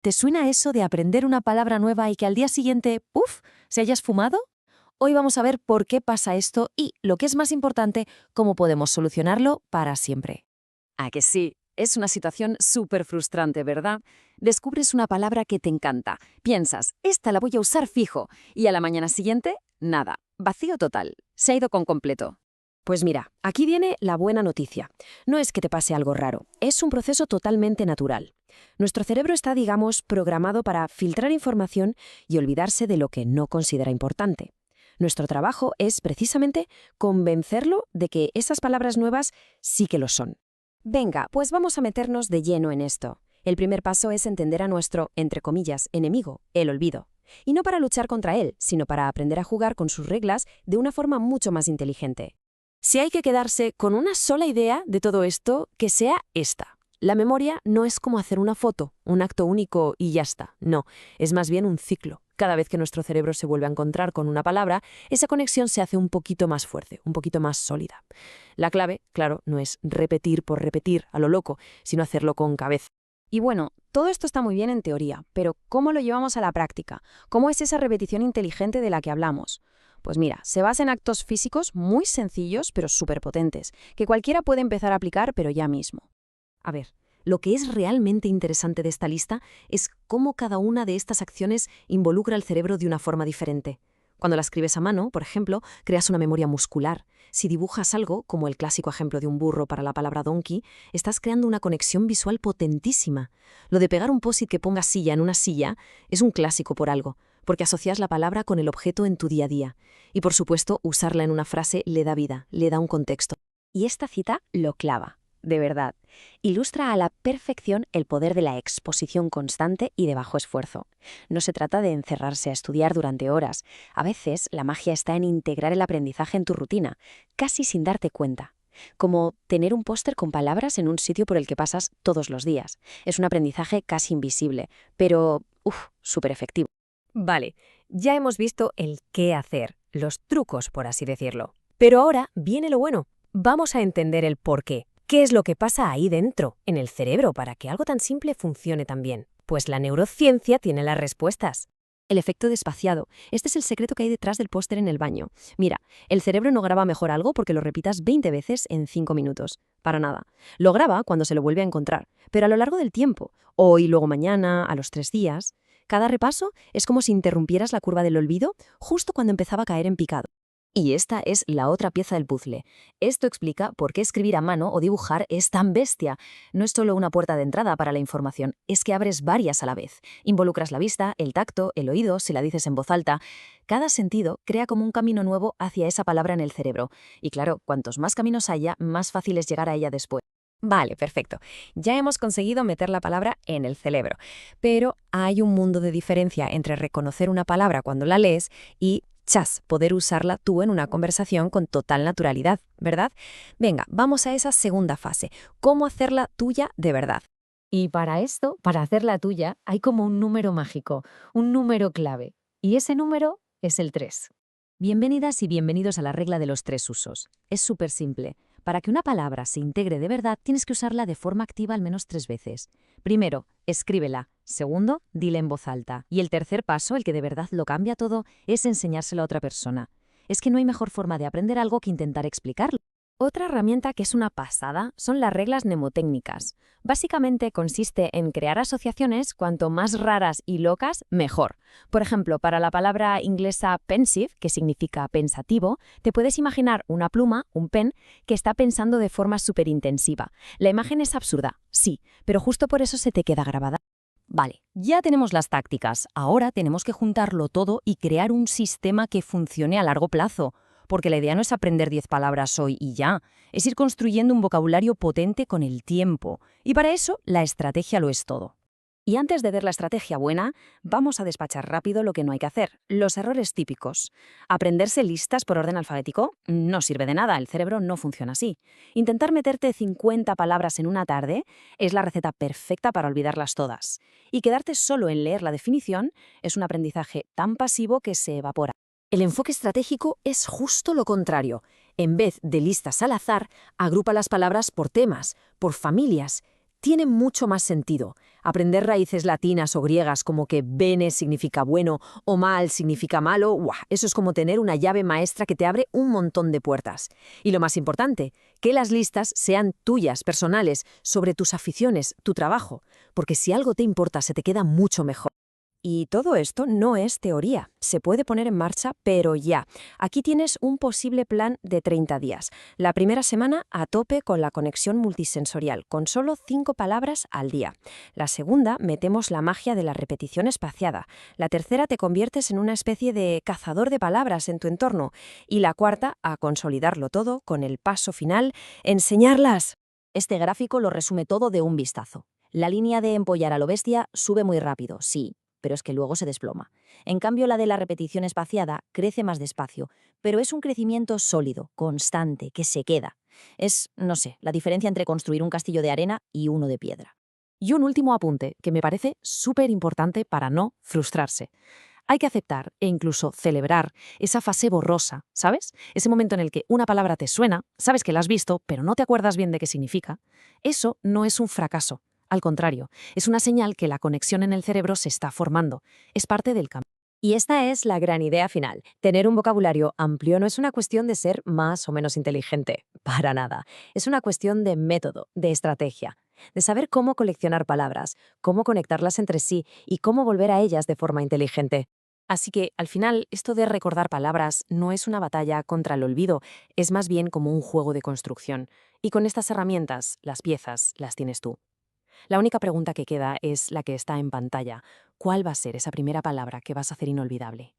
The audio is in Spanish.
¿Te suena eso de aprender una palabra nueva y que al día siguiente, ¡puf!, se haya esfumado? Hoy vamos a ver por qué pasa esto y, lo que es más importante, cómo podemos solucionarlo para siempre. ¿A que sí? Es una situación súper frustrante, ¿verdad? Descubres una palabra que te encanta, piensas, esta la voy a usar fijo, y a la mañana siguiente, nada, vacío total, se ha ido con completo. Pues mira, aquí viene la buena noticia. No es que te pase algo raro, es un proceso totalmente natural. Nuestro cerebro está, digamos, programado para filtrar información y olvidarse de lo que no considera importante. Nuestro trabajo es, precisamente, convencerlo de que esas palabras nuevas sí que lo son. Venga, pues vamos a meternos de lleno en esto. El primer paso es entender a nuestro, entre comillas, enemigo, el olvido. Y no para luchar contra él, sino para aprender a jugar con sus reglas de una forma mucho más inteligente. Si hay que quedarse con una sola idea de todo esto, que sea esta. La memoria no es como hacer una foto, un acto único y ya está. No, es más bien un ciclo. Cada vez que nuestro cerebro se vuelve a encontrar con una palabra, esa conexión se hace un poquito más fuerte, un poquito más sólida. La clave, claro, no es repetir por repetir a lo loco, sino hacerlo con cabeza. Y bueno, todo esto está muy bien en teoría, pero ¿cómo lo llevamos a la práctica? ¿Cómo es esa repetición inteligente de la que hablamos? Pues mira, se basa en actos físicos muy sencillos pero súper potentes, que cualquiera puede empezar a aplicar pero ya mismo. A ver, lo que es realmente interesante de esta lista es cómo cada una de estas acciones involucra el cerebro de una forma diferente. Cuando la escribes a mano, por ejemplo, creas una memoria muscular. Si dibujas algo, como el clásico ejemplo de un burro para la palabra donkey, estás creando una conexión visual potentísima. Lo de pegar un post-it que ponga silla en una silla es un clásico por algo, porque asocias la palabra con el objeto en tu día a día. Y por supuesto, usarla en una frase le da vida, le da un contexto. Y esta cita lo clava. De verdad, ilustra a la perfección el poder de la exposición constante y de bajo esfuerzo. No se trata de encerrarse a estudiar durante horas. A veces la magia está en integrar el aprendizaje en tu rutina, casi sin darte cuenta. Como tener un póster con palabras en un sitio por el que pasas todos los días. Es un aprendizaje casi invisible, pero, súper efectivo. Vale, ya hemos visto el qué hacer, los trucos, por así decirlo. Pero ahora viene lo bueno. Vamos a entender el por qué. ¿Qué es lo que pasa ahí dentro, en el cerebro, para que algo tan simple funcione tan bien? Pues la neurociencia tiene las respuestas. El efecto despaciado. Este es el secreto que hay detrás del póster en el baño. Mira, el cerebro no graba mejor algo porque lo repitas 20 veces en 5 minutos. Para nada. Lo graba cuando se lo vuelve a encontrar, pero a lo largo del tiempo. Hoy, luego mañana, a los 3 días. Cada repaso es como si interrumpieras la curva del olvido justo cuando empezaba a caer en picado. Y esta es la otra pieza del puzzle. Esto explica por qué escribir a mano o dibujar es tan bestia. No es solo una puerta de entrada para la información, es que abres varias a la vez. Involucras la vista, el tacto, el oído, si la dices en voz alta. Cada sentido crea como un camino nuevo hacia esa palabra en el cerebro. Y claro, cuantos más caminos haya, más fácil es llegar a ella después. Vale, perfecto. Ya hemos conseguido meter la palabra en el cerebro. Pero hay un mundo de diferencia entre reconocer una palabra cuando la lees y poder usarla tú en una conversación con total naturalidad, ¿verdad? Venga, vamos a esa segunda fase, cómo hacerla tuya de verdad. Y para esto, para hacerla tuya, hay como un número mágico, un número clave. Y ese número es el 3. Bienvenidas y bienvenidos a la regla de los 3 usos. Es súper simple. Para que una palabra se integre de verdad, tienes que usarla de forma activa al menos 3 veces. Primero, escríbela. Segundo, dile en voz alta. Y el tercer paso, el que de verdad lo cambia todo, es enseñárselo a otra persona. Es que no hay mejor forma de aprender algo que intentar explicarlo. Otra herramienta que es una pasada son las reglas mnemotécnicas. Básicamente consiste en crear asociaciones cuanto más raras y locas, mejor. Por ejemplo, para la palabra inglesa pensive, que significa pensativo, te puedes imaginar una pluma, un pen, que está pensando de forma súper intensiva. La imagen es absurda, sí, pero justo por eso se te queda grabada. Vale, ya tenemos las tácticas. Ahora tenemos que juntarlo todo y crear un sistema que funcione a largo plazo. Porque la idea no es aprender 10 palabras hoy y ya, es ir construyendo un vocabulario potente con el tiempo. Y para eso, la estrategia lo es todo. Y antes de ver la estrategia buena, vamos a despachar rápido lo que no hay que hacer, los errores típicos. Aprenderse listas por orden alfabético no sirve de nada, el cerebro no funciona así. Intentar meterte 50 palabras en una tarde es la receta perfecta para olvidarlas todas. Y quedarte solo en leer la definición es un aprendizaje tan pasivo que se evapora. El enfoque estratégico es justo lo contrario. En vez de listas al azar, agrupa las palabras por temas, por familias. Tiene mucho más sentido. Aprender raíces latinas o griegas como que bene significa bueno o mal significa malo, ¡guau! Eso es como tener una llave maestra que te abre un montón de puertas. Y lo más importante, que las listas sean tuyas, personales, sobre tus aficiones, tu trabajo, porque si algo te importa se te queda mucho mejor. Y todo esto no es teoría, se puede poner en marcha, pero ya. Aquí tienes un posible plan de 30 días. La primera semana a tope con la conexión multisensorial, con solo 5 palabras al día. La segunda, metemos la magia de la repetición espaciada. La tercera, te conviertes en una especie de cazador de palabras en tu entorno. Y la cuarta, a consolidarlo todo con el paso final, enseñarlas. Este gráfico lo resume todo de un vistazo. La línea de empollar a lo bestia sube muy rápido, sí, pero es que luego se desploma. En cambio, la de la repetición espaciada crece más despacio, pero es un crecimiento sólido, constante, que se queda. Es, no sé, la diferencia entre construir un castillo de arena y uno de piedra. Y un último apunte que me parece súper importante para no frustrarse. Hay que aceptar e incluso celebrar esa fase borrosa, ¿sabes? Ese momento en el que una palabra te suena, sabes que la has visto, pero no te acuerdas bien de qué significa. Eso no es un fracaso. Al contrario, es una señal que la conexión en el cerebro se está formando. Es parte del cambio. Y esta es la gran idea final. Tener un vocabulario amplio no es una cuestión de ser más o menos inteligente, para nada. Es una cuestión de método, de estrategia, de saber cómo coleccionar palabras, cómo conectarlas entre sí y cómo volver a ellas de forma inteligente. Así que, al final, esto de recordar palabras no es una batalla contra el olvido, es más bien como un juego de construcción. Y con estas herramientas, las piezas las tienes tú. La única pregunta que queda es la que está en pantalla. ¿Cuál va a ser esa primera palabra que vas a hacer inolvidable?